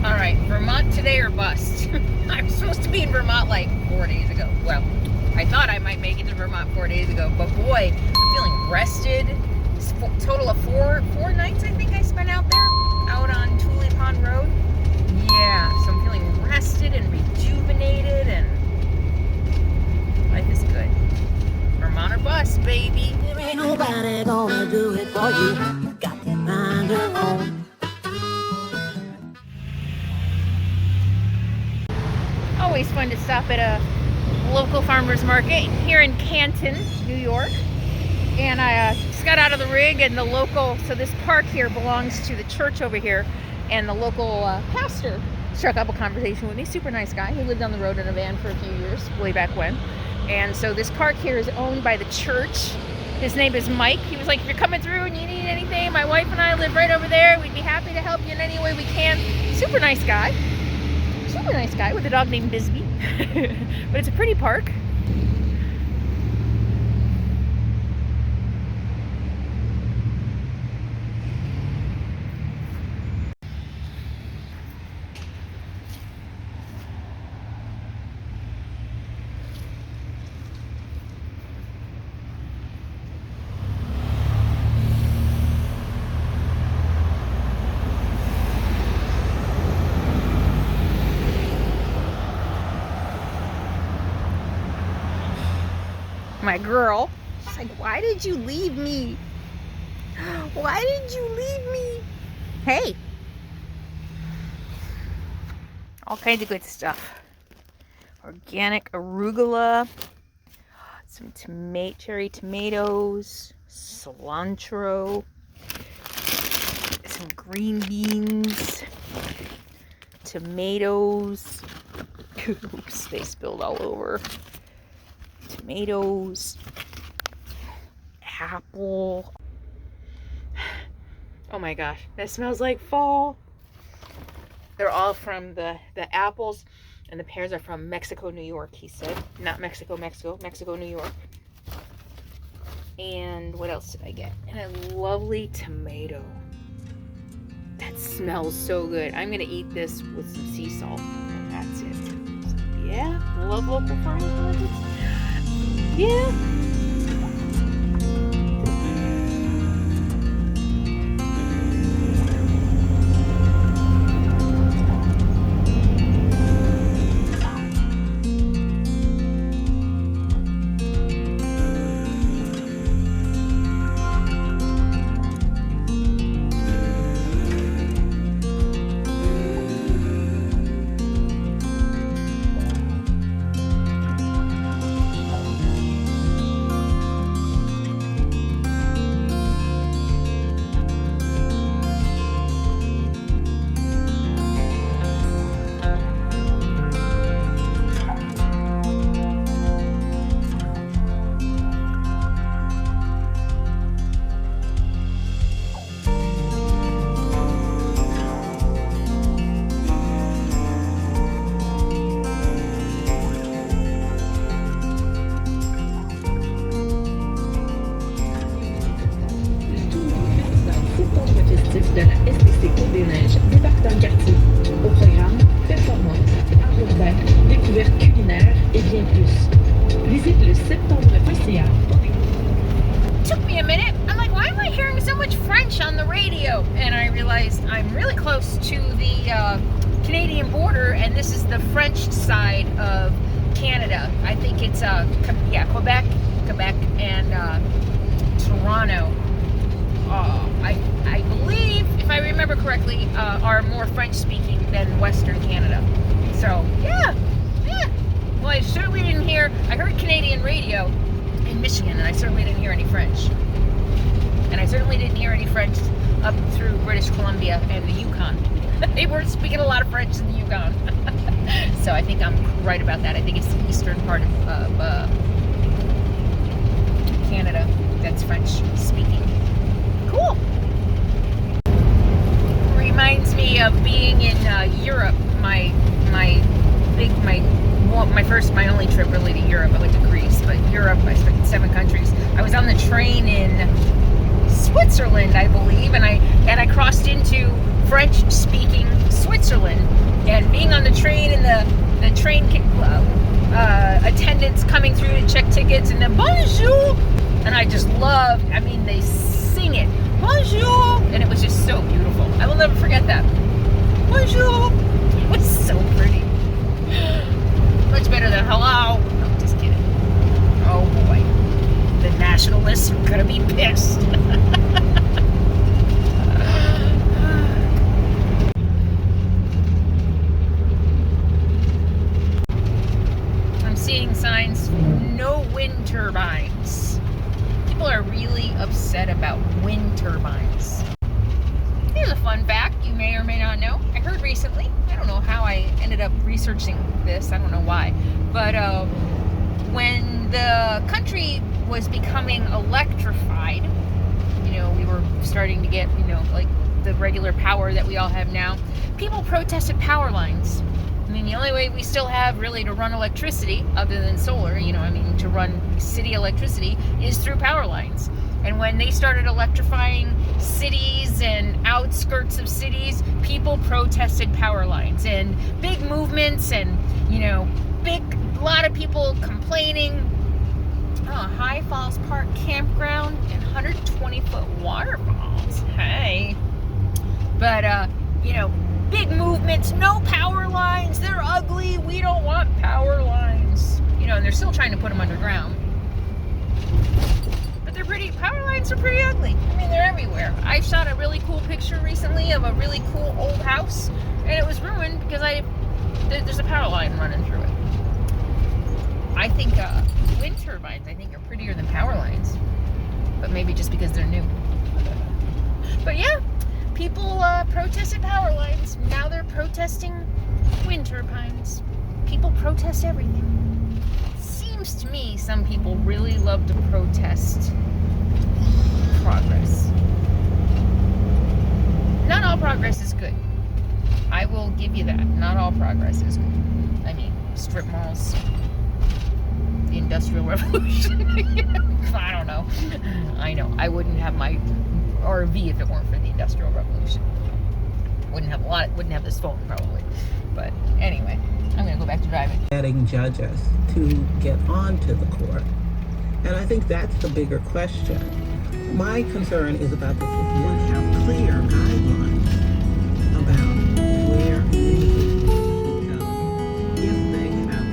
All right, Vermont today or bust. I'm supposed to be in Vermont like 4 days ago. Well, I thought I might make it to Vermont 4 days ago, but boy, I'm feeling rested. It's a total of four nights I think I spent out there, out on Tulip Pond Road. Yeah, so I'm feeling rested and rejuvenated, and life is good. Vermont or bust, baby. There ain't nobody gonna do it for you. You got to mind your own. Always fun to stop at a local farmer's market here in Canton, New York. And I just got out of the rig, and the local, so this park here belongs to the church over here, and the local pastor struck up a conversation with me. Super nice guy. He lived on the road in a van for a few years, way back when. And so this park here is owned by the church. His name is Mike. He was like, if you're coming through and you need anything, my wife and I live right over there. We'd be happy to help you in any way we can. Super nice guy. Super nice guy with a dog named Bisbee. But it's a pretty park. My girl, she's like, why did you leave me? Why did you leave me? Hey. All kinds of good stuff. Organic arugula, some cherry tomatoes, cilantro, some green beans, tomatoes. Oops, they spilled all over. Tomatoes, apple. Oh my gosh, that smells like fall. They're all from the apples, and the pears are from Mexico, New York, he said. Not Mexico, New York. And what else did I get? And a lovely tomato. That smells so good. I'm gonna eat this with some sea salt, and that's it. So, yeah, love local farmers markets. Yeah. De la SPC Côte des Neiges débarque dans le quartier. Au programme, performance, art urbain, découvertes culinaires et bien plus. Visite le septembre.ca. Took me a minute. I'm like, why am I hearing so much French on the radio? And I realized I'm really close to the Canadian border, and this is the French side of Canada. I think it's Quebec, and Toronto. I believe, if I remember correctly, are more French-speaking than Western Canada. So, yeah. Well, I certainly didn't hear, I heard Canadian radio in Michigan, and I certainly didn't hear any French. And I certainly didn't hear any French up through British Columbia and the Yukon. They weren't speaking a lot of French in the Yukon. So I think I'm right about that. I think it's the eastern part of Canada that's French-speaking. Cool. Reminds me of being in Europe. My only trip really to Europe. I went to Greece, but Europe, I spent 7 countries. I was on the train in Switzerland, I believe, and I crossed into French-speaking Switzerland. and being on the train and the train attendants coming through to check tickets and the bonjour, and I just loved, I mean, they sing it, bonjour, and it was just so beautiful. I will never forget that. Bonjour. It was so pretty. Much better than hello. No, just kidding. Oh boy. The nationalists are gonna be pissed. I'm seeing signs, no wind turbines. People are really upset about wind turbines. Here's a fun fact you may or may not know. I heard recently, I don't know how I ended up researching this, I don't know why, but when the country was becoming electrified, you know, we were starting to get, you know, like the regular power that we all have now, people protested power lines. I mean, the only way we still have really to run electricity, other than solar, you know, I mean, to run city electricity, is through power lines. And when they started electrifying cities and outskirts of cities, people protested power lines, and big movements, and, you know, a lot of people complaining. High Falls Park campground and 120-foot waterfalls. Hey. But, you know, big movements, no power lines, they're ugly, we don't want power lines. You know, and they're still trying to put them underground. But they're pretty, power lines are pretty ugly. I mean, they're everywhere. I shot a really cool picture recently of a really cool old house, and it was ruined because there's a power line running through it. I think wind turbines, I think, are prettier than power lines. But maybe just because they're new. But yeah, people protested power lines. Now they're protesting wind turbines. People protest everything. Seems to me some people really love to protest progress. Not all progress is good. I will give you that. Not all progress is good. I mean, strip malls, the Industrial Revolution. I don't know. I know. I wouldn't have my RV if it weren't for the Industrial Revolution. Wouldn't have this phone probably. But anyway, I'm gonna go back to driving. Getting judges to get onto the court. And I think that's the bigger question. My concern is about the would have clear guidelines about where individuals should go if they have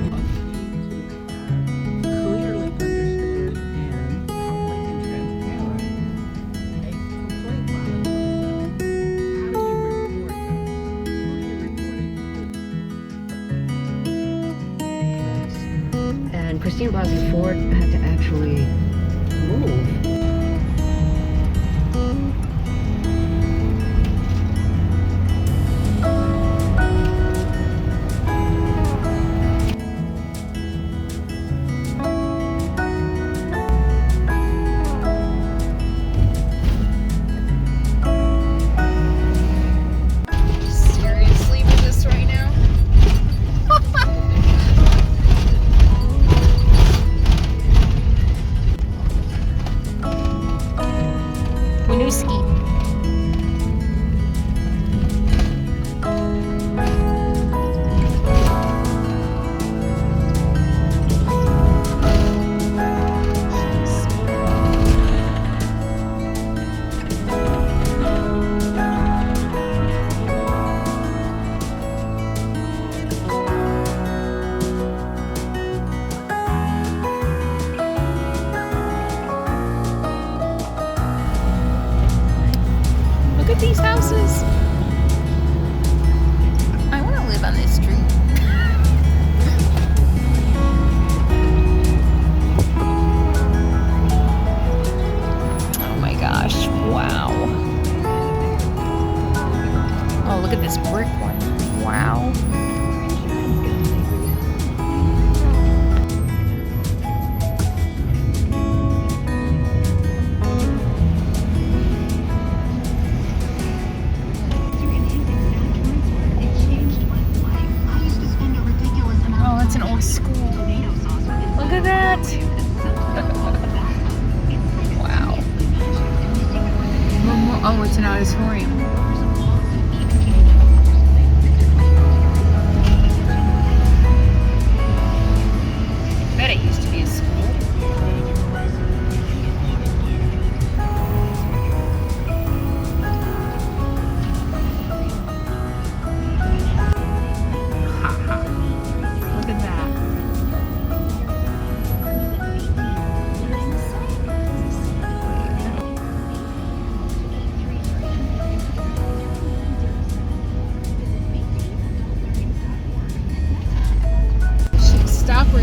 clearly understood and public and transparent a complaint violation. How do you report them? Who are you reporting? And Christine Blasey Ford had to actually move. Seriously with this right now? Winooski. Look at these houses. I want to live on this street. Oh my gosh, wow. Oh, look at this brick one. Wow. Oh, that's an old school. Look at that. Wow. Oh, it's an auditorium.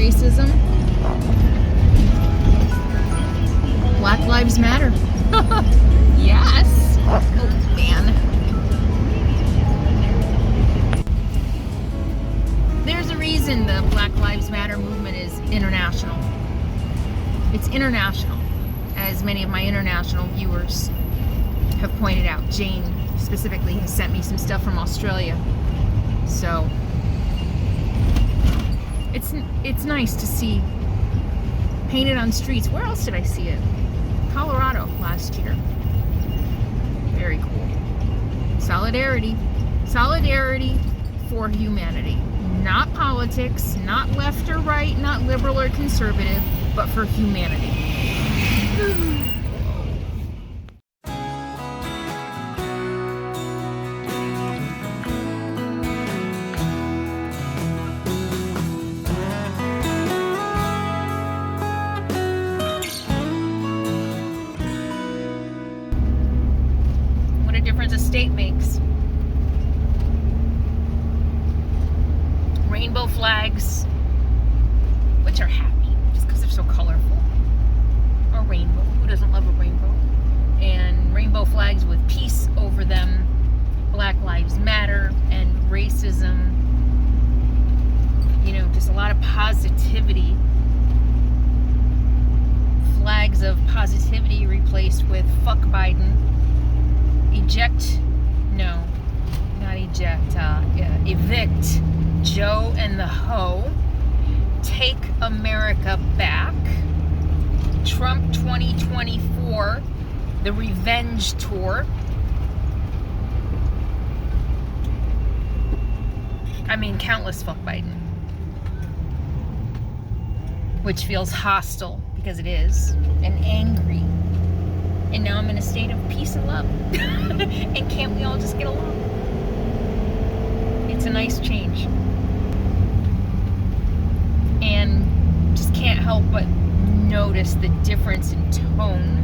racism. Black Lives Matter. Yes. Oh man. There's a reason the Black Lives Matter movement is international. It's international, as many of my international viewers have pointed out. Jane specifically has sent me some stuff from Australia. So it's nice to see painted on streets. Where else did I see it? Colorado last year. Very cool. Solidarity. Solidarity for humanity. Not politics, not left or right, not liberal or conservative, but for humanity. What a difference a state makes. Rainbow flags, which are happy just because they're so colorful. A rainbow. Who doesn't love a rainbow? And rainbow flags with peace over them. Black Lives Matter and racism. You know, just a lot of positivity. Flags of positivity replaced with fuck Biden. Eject. No, not eject. Evict Joe and the Ho. Take America Back. Trump 2024. The Revenge Tour. I mean, countless fuck Biden. Which feels hostile, because it is, and angry. And now I'm in a state of peace and love. And can't we all just get along? It's a nice change. And just can't help but notice the difference in tone.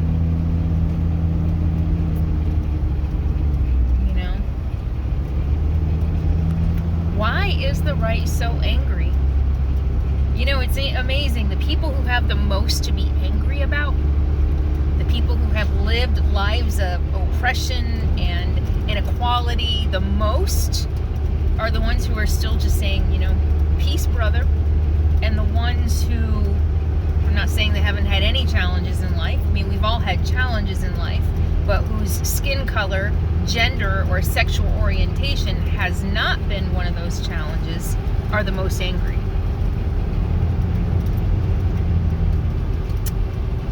You know? Why is the right so angry? You know, it's amazing. The people who have the most to be angry about, the people who have lived lives of oppression and inequality the most, are the ones who are still just saying, you know, peace, brother. And the ones who, I'm not saying they haven't had any challenges in life. I mean, we've all had challenges in life, but whose skin color, gender, or sexual orientation has not been one of those challenges, are the most angry.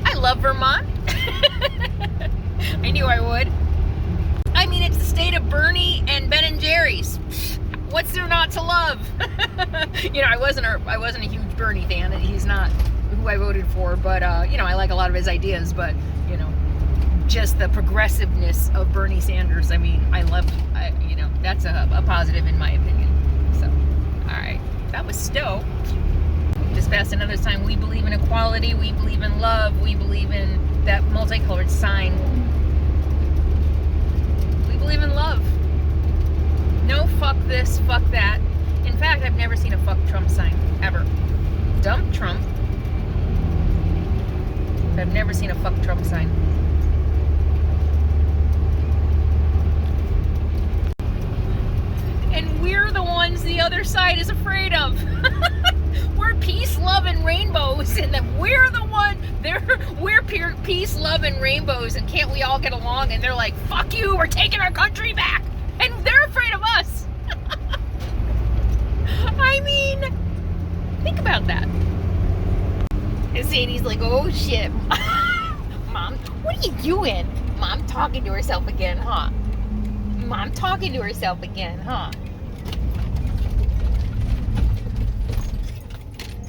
I love Vermont. I knew I would. I mean, it's the state of Bernie and Ben and Jerry's. What's there not to love? You know, I wasn't a huge Bernie fan, and he's not who I voted for, but you know, I like a lot of his ideas, but you know, just the progressiveness of Bernie Sanders, I mean, you know, that's a positive in my opinion. So, all right, that was Stowe. Just passed another time. We believe in equality, we believe in love, we believe in that multicolored sign. We believe in love. No fuck this, fuck that. In fact, I've never seen a fuck Trump sign, ever. Dump Trump. But I've never seen a fuck Trump sign. And we're the ones the other side is afraid of. We're peace, love, and rainbows, and then we're the one, we're pure peace, love, and rainbows, and can't we all get along? And they're like, fuck you, we're taking our country back. And they're afraid of us. I mean, think about that. And Sadie's like, oh shit. Mom, what are you doing? Mom talking to herself again, huh? Mom talking to herself again, huh?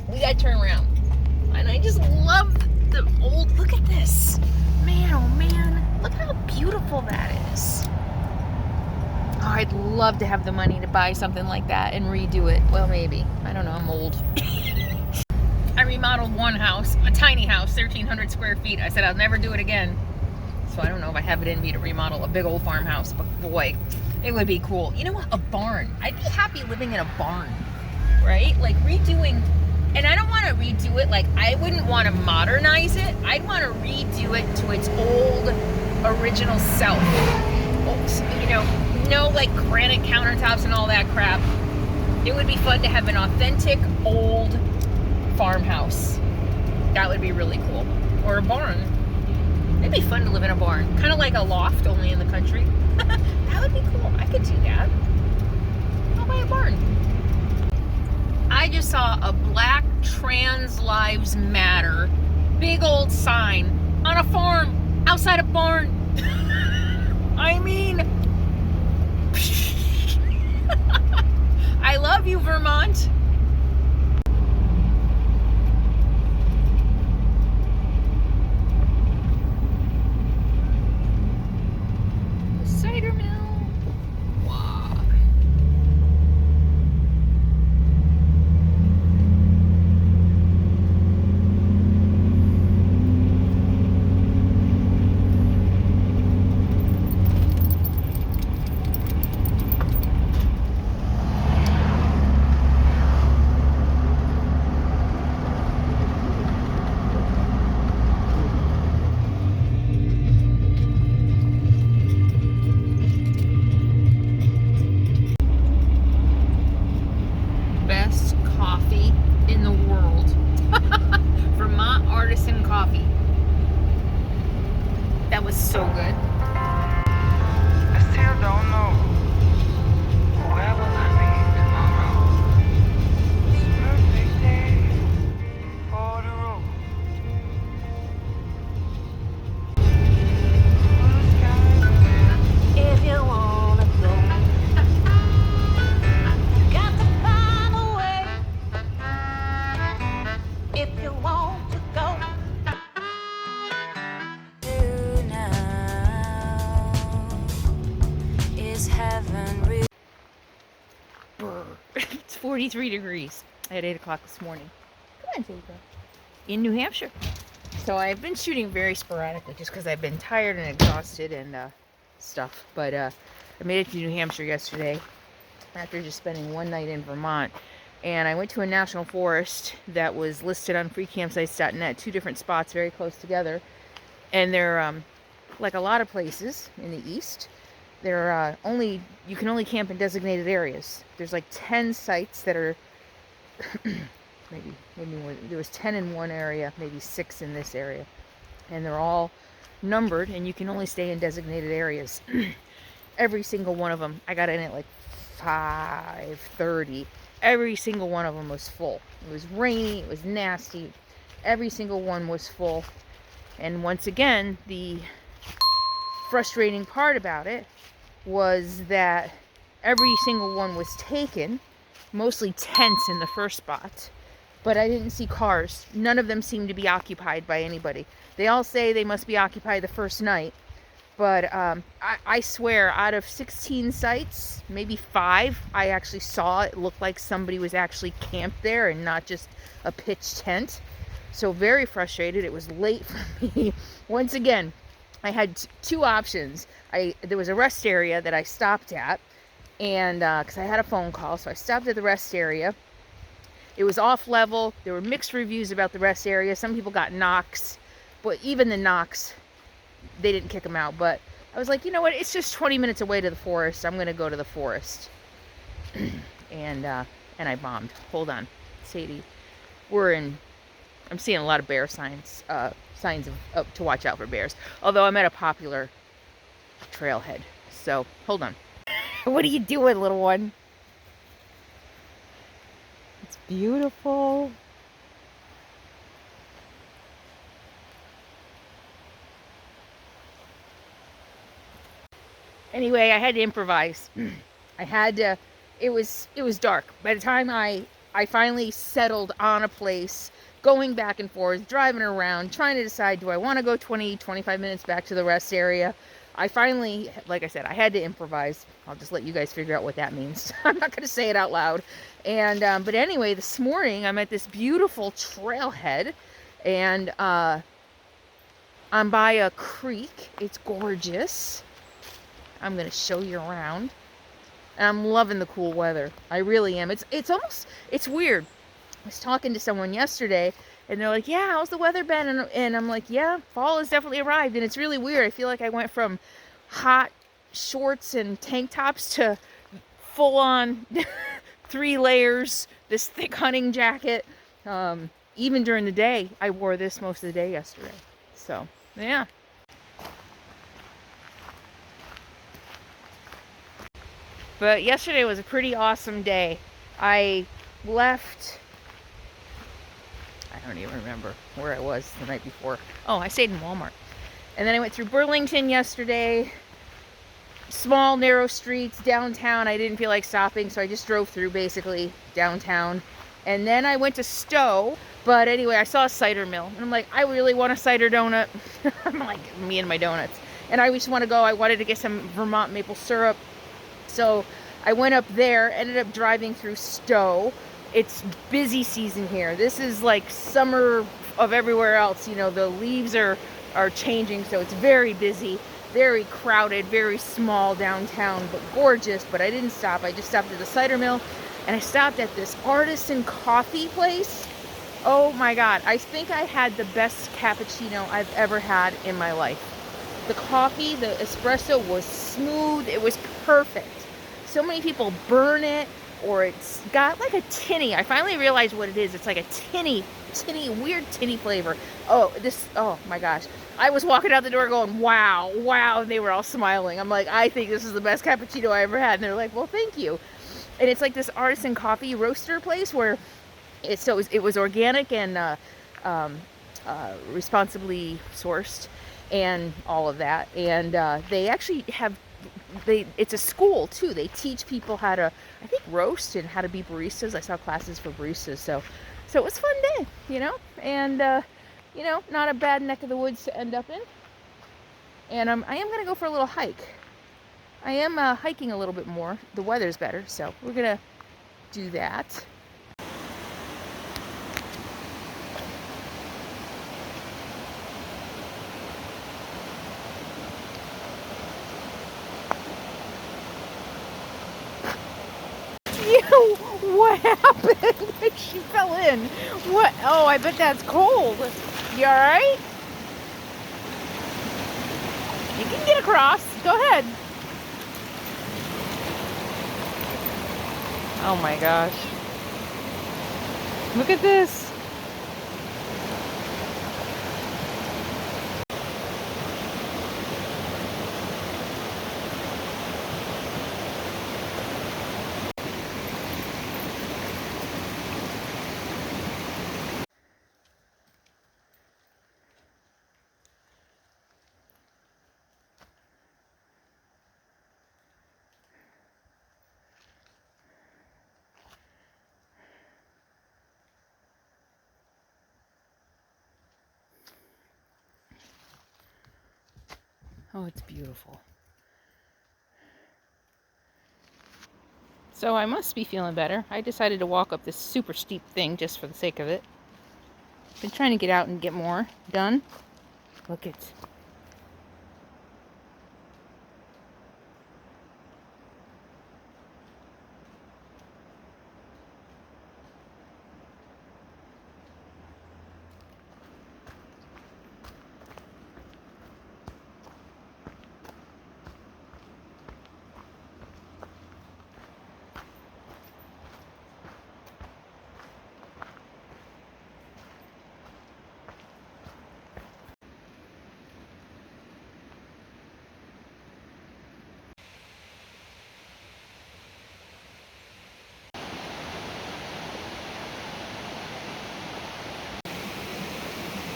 We gotta turn around. And I just love the old, look at this. Man, oh man, look how beautiful that is. Oh, I'd love to have the money to buy something like that and redo it. Well, maybe. I don't know, I'm old. I remodeled one house, a tiny house, 1,300 square feet. I said I'll never do it again. So I don't know if I have it in me to remodel a big old farmhouse, but boy, it would be cool. You know what? A barn. I'd be happy living in a barn, right? Like redoing And I don't want to redo it. Like, I wouldn't want to modernize it. I'd want to redo it to its old original self. You know, no like granite countertops and all that crap. It would be fun to have an authentic old farmhouse. That would be really cool. Or a barn. It'd be fun to live in a barn. Kind of like a loft, only in the country. That would be cool. I could do that. I'll buy a barn. I just saw a black Trans Lives Matter big old sign on a farm outside a barn. I mean, I love you, Vermont. The cider mill. Wow. Best coffee in the world. Vermont artisan coffee. That was so good. I still don't know where will I be tomorrow. It's a perfect day for the road. Blue skies If you wanna go, got to find a way. If you want to go, you now is heaven real. Brr. It's 43 degrees at 8 o'clock this morning. Come on, Jacob. In New Hampshire. So I've been shooting very sporadically just because I've been tired and exhausted and stuff. But I made it to New Hampshire yesterday after just spending one night in Vermont. And I went to a national forest that was listed on freecampsites.net, 2 different spots very close together. And they're like a lot of places in the east. They're you can only camp in designated areas. There's like 10 sites that are maybe more. There was 10 in one area, maybe 6 in this area, and they're all numbered, and you can only stay in designated areas. Every single one of them, I got in at like 5:30. Every single one of them was full. It was rainy, it was nasty. Every single one was full. And once again, the frustrating part about it was that every single one was taken, mostly tents in the first spot, but I didn't see cars. None of them seemed to be occupied by anybody. They all say they must be occupied the first night, but I swear, out of 16 sites, maybe 5, I actually saw it looked like somebody was actually camped there and not just a pitch tent. So very frustrated. It was late for me. Once again, I had 2 options. There was a rest area that I stopped at, and because I had a phone call, so I stopped at the rest area. It was off level. There were mixed reviews about the rest area. Some people got knocks, but even the knocks, they didn't kick them out. But I was like, you know what? It's just 20 minutes away to the forest. I'm gonna go to the forest. and I bombed. Hold on, Sadie. I'm seeing a lot of bear signs. Signs of to watch out for bears. Although I'm at a popular trailhead. So hold on. What are you doing, little one? It's beautiful. Anyway, I had to improvise. It was dark. By the time I finally settled on a place, going back and forth, driving around, trying to decide, do I want to go 20-25 minutes back to the rest area? I finally, like I said, I had to improvise. I'll just let you guys figure out what that means. I'm not going to say it out loud. And but anyway, this morning I'm at this beautiful trailhead, and I'm by a creek. It's gorgeous. I'm going to show you around. And I'm loving the cool weather. I really am. It's weird. was talking to someone yesterday, and they're like, yeah, how's the weather been? And I'm like, yeah, fall has definitely arrived. And it's really weird. I feel like I went from hot shorts and tank tops to full on 3 layers, this thick hunting jacket. Even during the day, I wore this most of the day yesterday. So, yeah. But yesterday was a pretty awesome day. I left, I don't even remember where I was the night before. Oh, I stayed in Walmart. And then I went through Burlington yesterday. Small, narrow streets, downtown. I didn't feel like stopping, so I just drove through basically downtown. And then I went to Stowe. But anyway, I saw a cider mill. And I'm like, I really want a cider donut. I'm like, me and my donuts. And I just want to go. I wanted to get some Vermont maple syrup. So I went up there, ended up driving through Stowe. It's busy season here. This is like summer of everywhere else. You know, the leaves are changing, so it's very busy, very crowded, very small downtown, but gorgeous. But I didn't stop. I just stopped at the cider mill, and I stopped at this artisan coffee place. Oh my God. I think I had the best cappuccino I've ever had in my life. The coffee, the espresso was smooth. It was perfect. So many people burn it, or it's got like a tinny. I finally realized what it is. It's like a tinny, weird tinny flavor. Oh my gosh. I was walking out the door going, wow, and they were all smiling. I'm like, I think this is the best cappuccino I ever had. And they're like, well, thank you. And it's like this artisan coffee roaster place where it was organic and responsibly sourced and all of that. And they actually have, it's a school too. They teach people how to, I think, roast and how to be baristas. I saw classes for baristas. So it was a fun day, you know, and you know, not a bad neck of the woods to end up in. And I am going to go for a little hike. I am hiking a little bit more. The weather's better, so we're going to do that. What happened? She fell in. What? Oh, I bet that's cold. You all right? You can get across. Go ahead. Oh my gosh. Look at this. Oh, it's beautiful. So I must be feeling better. I decided to walk up this super steep thing just for the sake of it. Been trying to get out and get more done. Look at.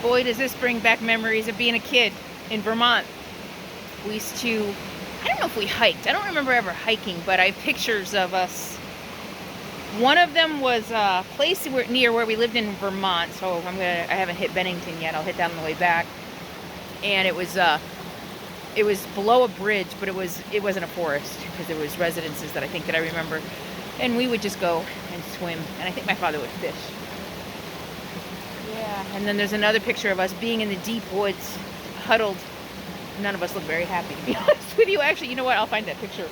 Boy, does this bring back memories of being a kid in Vermont. We used to, I don't know if we hiked. I don't remember ever hiking, but I have pictures of us. One of them was a place near where we lived in Vermont. So I haven't hit Bennington yet. I'll hit down on the way back. And it was below a bridge, but it wasn't a forest because there was residences that I remember. And we would just go and swim. And I think my father would fish. Yeah, and then there's another picture of us being in the deep woods, huddled. None of us look very happy, to be honest with you. Actually, you know what? I'll find that picture.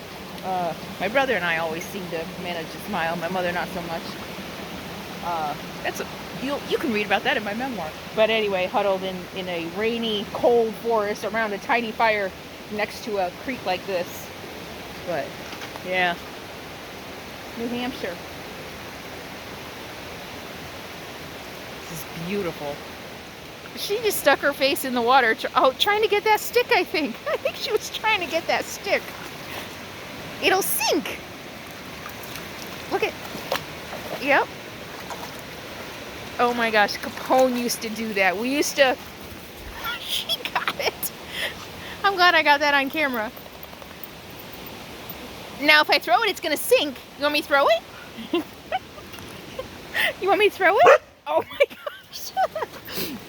My brother and I always seem to manage to smile. My mother, not so much. You can read about that in my memoir. But anyway, huddled in a rainy, cold forest around a tiny fire next to a creek like this. But yeah, New Hampshire. This is beautiful. She just stuck her face in the water, trying to get that stick, I think. I think she was trying to get that stick. It'll sink. Look at, yep. Oh my gosh, Capone used to do that. We used to, she got it. I'm glad I got that on camera. Now if I throw it, it's gonna sink. You want me to throw it? You want me to throw it? Oh my gosh.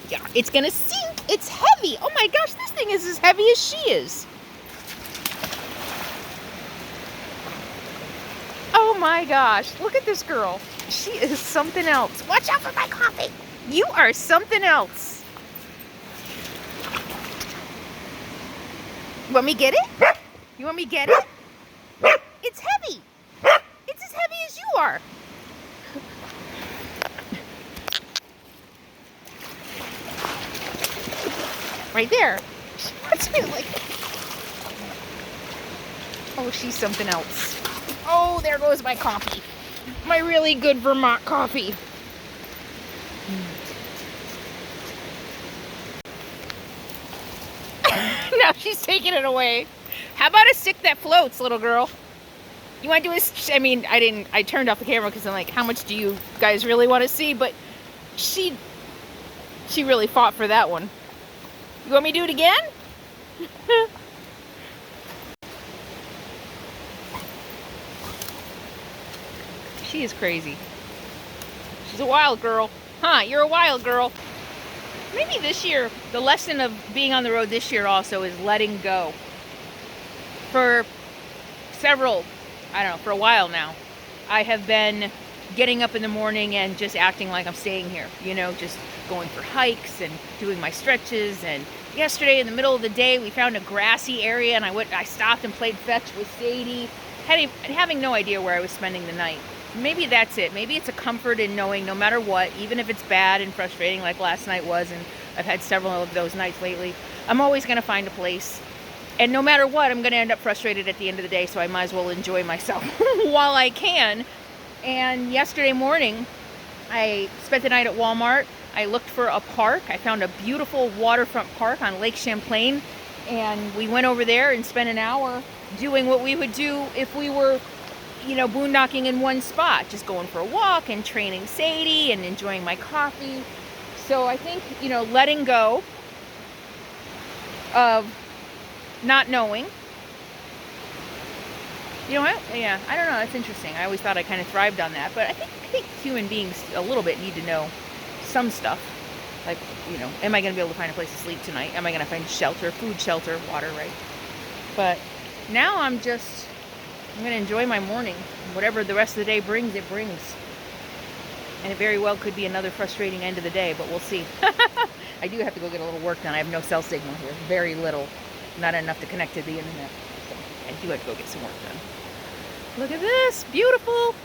Yeah, it's gonna sink. It's heavy. Oh my gosh, this thing is as heavy as she is. Oh my gosh, look at this girl. She is something else. Watch out for my coffee. You are something else. You want me to get it? You want me to get it? It's heavy. It's as heavy as you are. Right there. What's it like? Oh, she's something else. Oh, there goes my coffee. My really good Vermont coffee. Now she's taking it away. How about a stick that floats, little girl? You want to do a, I mean, I turned off the camera because I'm like, how much do you guys really want to see? But she really fought for that one. You want me to do it again? She is crazy. She's a wild girl. Huh, you're a wild girl. Maybe this year, the lesson of being on the road this year also is letting go. For several, I don't know, for a while now, I have been getting up in the morning and just acting like I'm staying here. You know, just going for hikes and doing my stretches. And yesterday in the middle of the day, we found a grassy area and I stopped and played fetch with Sadie, having no idea where I was spending the night. Maybe that's it. Maybe it's a comfort in knowing no matter what, even if it's bad and frustrating like last night was, and I've had several of those nights lately, I'm always going to find a place. And no matter what, I'm going to end up frustrated at the end of the day, so I might as well enjoy myself while I can. And yesterday morning, I spent the night at Walmart. I looked for a park. I found a beautiful waterfront park on Lake Champlain, and we went over there and spent an hour doing what we would do if we were, you know, boondocking in one spot, just going for a walk and training Sadie and enjoying my coffee. So I think, you know, letting go of not knowing. You know what? Yeah, I don't know. That's interesting. I always thought I kind of thrived on that, but I think human beings a little bit need to know some stuff. Like, you know, am I going to be able to find a place to sleep tonight? Am I going to find shelter, food, shelter, water, right? But now I'm going to enjoy my morning. Whatever the rest of the day brings, it brings. And it very well could be another frustrating end of the day, but we'll see. I do have to go get a little work done. I have no cell signal here. Very little. Not enough to connect to the internet. So I do have to go get some work done. Look at this. Beautiful.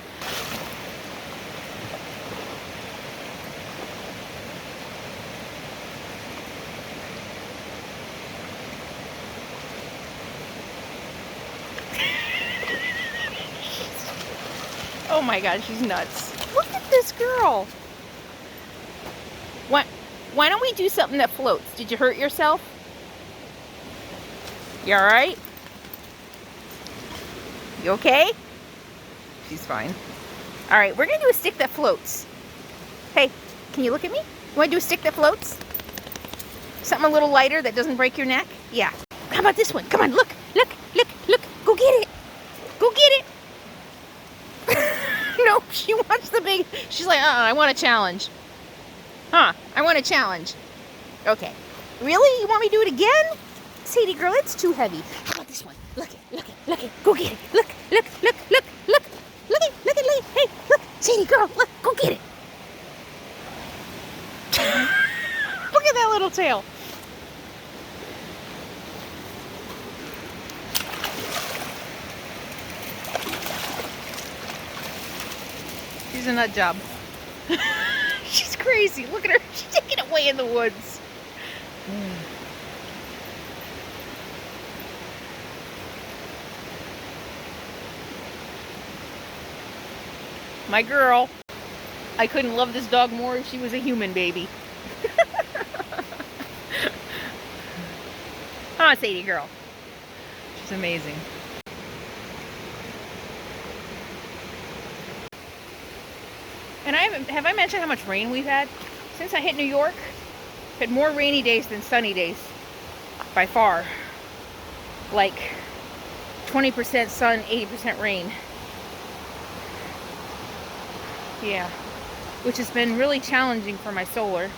Oh my God, she's nuts. Look at this girl. Why don't we do something that floats? Did you hurt yourself? You all right? You okay? She's fine. All right, we're gonna do a stick that floats. Hey, can you look at me? You wanna do a stick that floats? Something a little lighter that doesn't break your neck? Yeah. How about this one? Come on, look, look, look, look. Go get it. Go get it. No, she wants the big, she's like, I want a challenge. Huh, I want a challenge. Okay. Really? You want me to do it again? Sadie girl, it's too heavy. How about this one? Look it, look it, look it. Go get it. Look, look, look, look, look. Look it, look it, look it. Hey, look, Sadie girl, look, go get it. Look at that little tail. She's a nut job. She's crazy. Look at her. She's taking it way in the woods. My girl. I couldn't love this dog more if she was a human baby. Come on, Sadie girl. She's amazing. And have I mentioned how much rain we've had? Since I hit New York, I've had more rainy days than sunny days. By far. Like 20% sun, 80% rain. Yeah. Which has been really challenging for my solar.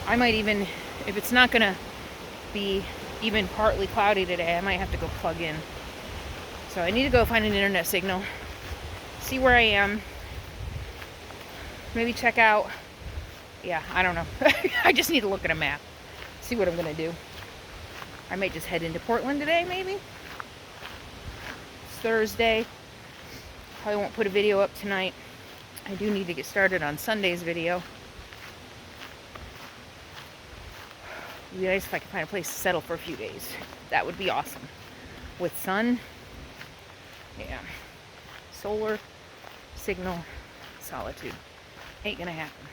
I might even, if it's not gonna be even partly cloudy today, I might have to go plug in. So I need to go find an internet signal, see where I am, maybe check out, yeah, I don't know. I just need to look at a map, see what I'm gonna do. I might just head into Portland today, maybe. It's Thursday. Probably won't put a video up tonight. I do need to get started on Sunday's video. It'd be nice if I could find a place to settle for a few days. That would be awesome. With sun, yeah. Solar, signal, solitude. Ain't gonna happen.